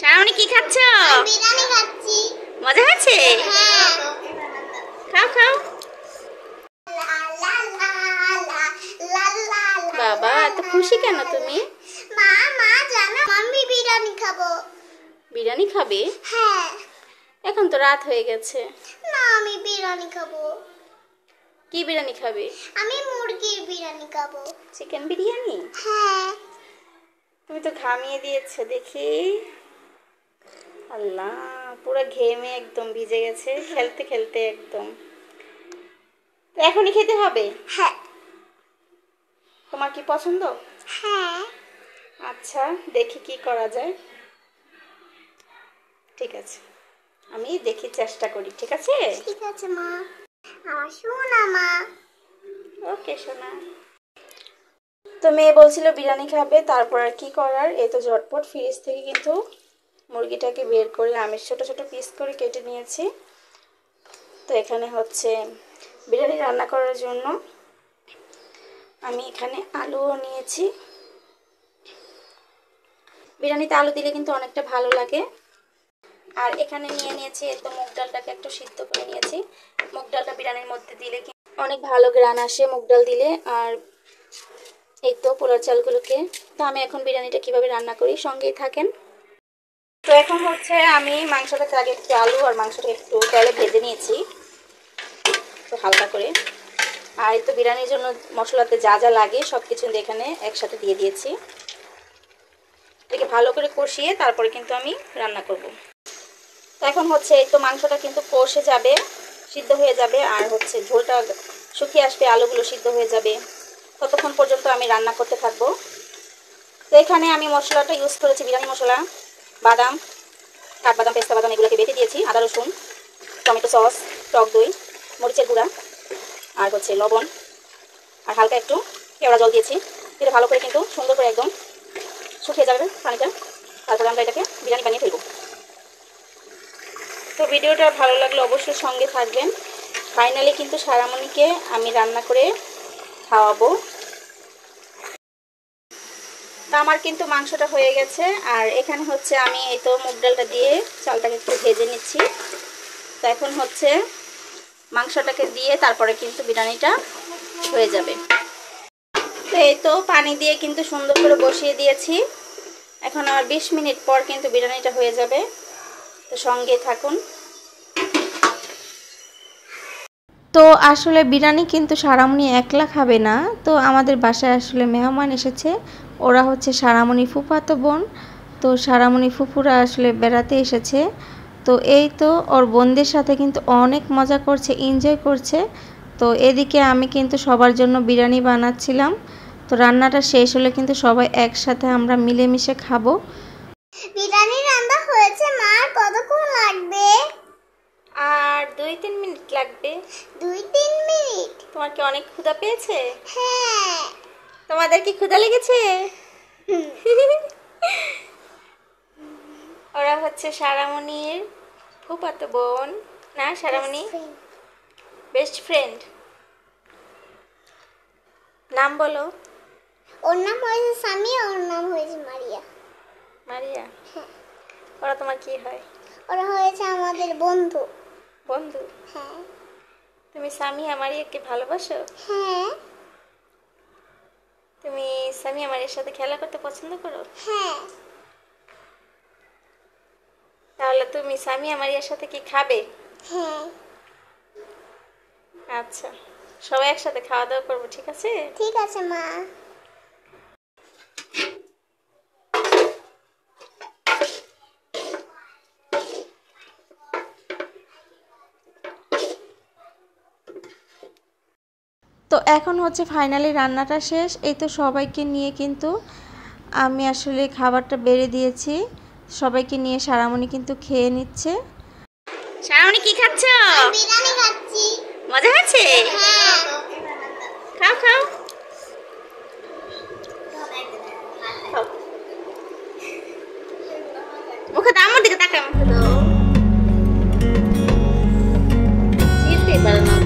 শাওনি কি খাচ্ছ? বিরিয়ানি খাচ্ছি। মজা হচ্ছে? হ্যাঁ। খাও খাও। বাবা এত খুশি কেন তুমি? মা মা জানো আমি বিরিয়ানি খাবো। বিরিয়ানি খাবে? হ্যাঁ। এখন তো রাত হয়ে গেছে। না আমি বিরিয়ানি খাবো। কি বিরিয়ানি খাবে? আমি মুরগির বিরিয়ানি খাবো। চিকেন বিরিয়ানি? হ্যাঁ। তুমি তো ঘামিয়ে দিয়েছো দেখি। আল্লাহ পুরো ঘেমে একদম ভিজে গেছে খেলতে খেলতে একদম। তো এখনই খেতে হবে? হ্যাঁ। তোমার কি পছন্দ? হ্যাঁ। আচ্ছা দেখি কি করা যায়। ঠিক আছে আমি দেখি চেষ্টা করি। ঠিক আছে? ঠিক আছে মা। আমার শোনা মা। ওকে সোনা। তো মেয়ে বলছিল বিরিয়ানি খাবে, তারপর আর কি করার, এই তো ঝটপট ফ্রিজ থেকে কিন্তু মুরগিটাকে বের করে আমি ছোট ছোট পিস করে কেটে নিয়েছি। তো এখানে হচ্ছে বিরিয়ানি রান্না করার জন্য আমি এখানে আলুও নিয়েছি। বিরিয়ানিতে আলু দিলে কিন্তু অনেকটা ভালো লাগে। আর এখানে নিয়ে নিয়েছি এই তো মুগ ডালটাকে একটু সিদ্ধ করে নিয়েছি। মুগ ডালটা বিরিয়ানির মধ্যে দিলে অনেক ভালো গ্রান আসে মুগ ডাল দিলে। আর এই তো পোলার চালগুলোকে। তো আমি এখন বিরিয়ানিটা কিভাবে রান্না করি সঙ্গেই থাকেন। তো এখন হচ্ছে আমি মাংসটাকে আগে একটু আলু আর মাংসটাকে একটু তেলে ভেজে নিয়েছি তো হালকা করে। আর এই তো বিরিয়ানির জন্য মশলাতে যা যা লাগে সব কিছু এখানে একসাথে দিয়ে দিয়েছি। এটাকে ভালো করে কষিয়ে তারপরে কিন্তু আমি রান্না করব। তো এখন হচ্ছে এই তো মাংসটা কিন্তু কষে যাবে, সিদ্ধ হয়ে যাবে, আর হচ্ছে ঝোলটা শুকিয়ে আসবে, আলুগুলো সিদ্ধ হয়ে যাবে। ততক্ষণ পর্যন্ত আমি রান্না করতে থাকবো। তো এখানে আমি মশলাটা ইউজ করেছি বিরিয়ানি মশলা, বাদাম, কাঠবাদাম, পেস্তা বাদাম এগুলোকে বেটে দিয়েছি, আদা রসুন, টমেটো সস, টক দই, মরিচের গুঁড়া আর হচ্ছে লবণ আর হালকা একটু কেওড়া জল দিয়েছি। এটা ভালো করে কিন্তু সুন্দর করে একদম শুকিয়ে যাবে পানিটা, তারপরে আমরা এটাকে বিরিয়ানি বানিয়ে ফেলবো। তো ভিডিওটা ভালো লাগলে অবশ্যই সঙ্গে থাকবেন। ফাইনালি কিন্তু সারামণিকে আমি রান্না করে খাওয়াবো। তো আমার কিন্তু মাংসটা হয়ে গেছে। আর এখানে হচ্ছে আমি এই তো মুগ ডালটা দিয়ে চালটাকে একটু ভেজে নিচ্ছি। তো এখন হচ্ছে মাংসটাকে দিয়ে তারপরে কিন্তু বিরিয়ানিটা হয়ে যাবে। তো এই তো পানি দিয়ে কিন্তু সুন্দর করে বসিয়ে দিয়েছি। এখন আর 20 মিনিট পর কিন্তু বিরিয়ানিটা হয়ে যাবে। তো সঙ্গে থাকুন। তো আসলে বিরিয়ানি কিন্তু সারামণি একলা খাবে না। তো আমাদের বাসায় আসলে মেহমান এসেছে, ওরা হচ্ছে সারামণি ফুফাতো বোন। তো সারামণি ফুফুরা আসলে বেড়াতে এসেছে। তো এই তো ওর বোনদের সাথে কিন্তু অনেক মজা করছে, এনজয় করছে। তো এদিকে আমি কিন্তু সবার জন্য বিরিয়ানি বানাচ্ছিলাম। তো রান্নাটা শেষ হলে কিন্তু সবাই একসাথে আমরা মিলেমিশে খাবো। বিরিয়ানি রান্না হয়েছে মা, কতক্ষণ লাগবে? আর 2-3 মিনিট লাগবে। 2-3 মিনিট? তোমার কি অনেক ক্ষুধা পেয়েছে? হ্যাঁ। তোমাদের কি ক্ষুধা লেগেছে? ওরা হচ্ছে সারামণির ফুফাতো বোন না? সারামণি বেস্ট ফ্রেন্ড। নাম বলো। ওর নাম হয়েছে সামিয়া, ওর নাম হয়েছে মারিয়া। মারিয়া? হ্যাঁ। ওরা তোমার কি হয়? ওরা হয়েছে আমাদের বন্ধু। বন্ধু? হ্যাঁ। তুমি সামিয়া মারিয়াকে ভালোবাসো? হ্যাঁ। তুমি সামিয়া মারিয়ার সাথে খেলা করতে পছন্দ করো? হ্যাঁ। তাহলে তুমি সামিয়া মারিয়ার সাথে কি খাবে? হ্যাঁ। আচ্ছা সবাই একসাথে খাওয়া দাওয়া করবো, ঠিক আছে? ঠিক আছে মা। তো এখন হচ্ছে ফাইনালি রান্নাটা শেষ। এই তো সবাইকে নিয়ে কিন্তু আমি আসলে খাবারটা বেড়ে দিয়েছি, সবাইকে নিয়ে সারামণি কিন্তু খেয়ে নিচ্ছে। সারামণি কি খাচ্ছ? বিরিয়ানি খাচ্ছি। মজা হচ্ছে? হ্যাঁ। খাও খাও। মুখে দাও, আমার দিকে তাকাও। মুখে দাও। চিনতে পারে না।